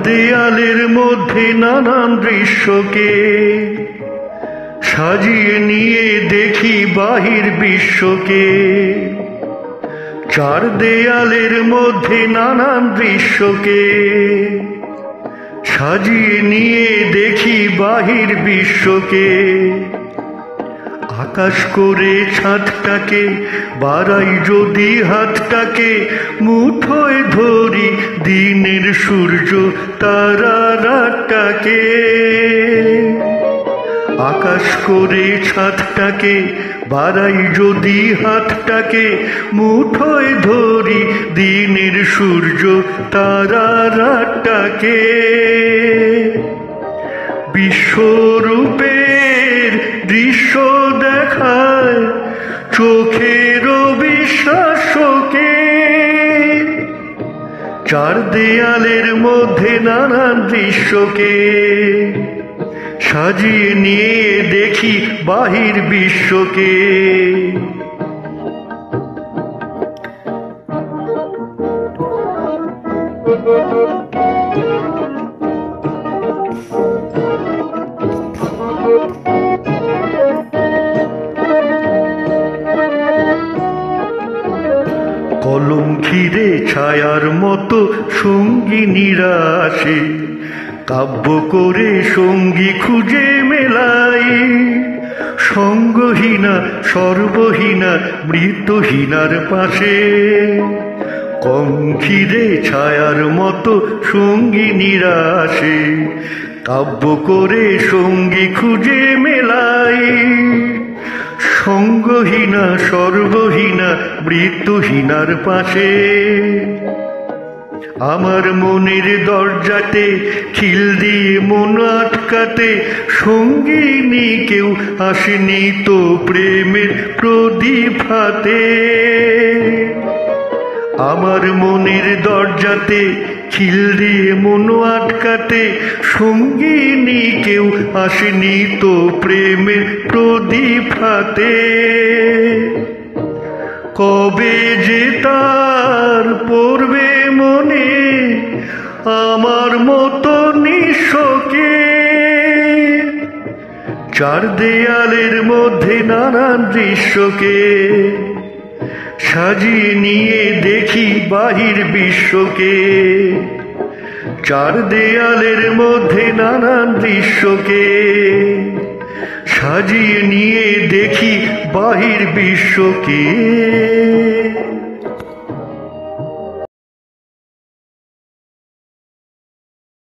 দেয়ালের মধ্যে নানান দৃশ্যকে সাজিয়ে নিয়ে দেখি বাহির বিশ্বকে। চার দেয়ালের মধ্যে নানান দৃশ্যকে সাজিয়ে নিয়ে দেখি বাহির বিশ্বকে। আকাশ করে ছাদটাকে বাড়াই যদি হাতটাকে, মুঠোয় ধরি দিনের সূর্য তারা রাতটাকে। আকাশ করে ছাদটাকে বাড়াই যদি হাতটাকে, মুঠোয় ধরি দিনের সূর্য তারা রাতটাকে। বিশ্বরূপের দৃশ্য দেখায় চোখের বিশ্বাসকে। চার দেয়ালের মধ্যে নানান দৃশ্যকে সাজিয়ে নিয়ে দেখি বাহির বিশ্বকে। কলম ঘিরে ছায়ার মতো সঙ্গিনীরা আসে, কাব্য করে সঙ্গী খুঁজে মেলাই। সঙ্গহীনা সর্বহীনা মৃতহীনার পাশে, কম ঘিরে ছায়ার মতো সঙ্গিনীরা আসে, কাব্য করে সঙ্গী খুঁজে মেলাই। সঙ্গহীনা সর্বহীনা মৃত্যুহীনার পাশে। আমার মনের দরজাতে খিল দিয়ে মন আটকাতে, সঙ্গিনী কেউ আসেনি তো প্রেমের প্রদীপ হাতে। আমার মনের দরজাতে খিল দিয়ে মন আটকাতে, সঙ্গিনী কেউ আসেনি তো প্রেমের প্রদীপ হাতে। কবে যে তার পড়বে মনে আমার মতো নিঃস্বকে। চার দেয়ালের মধ্যে নানান দৃশ্যকে সাজিয়ে নিয়ে দেখি বাহির বিশ্বকে। চার দেয়ালের মধ্যে নানান দৃশ্যকে সাজিয়ে নিয়ে দেখি বাহির বিশ্বকে।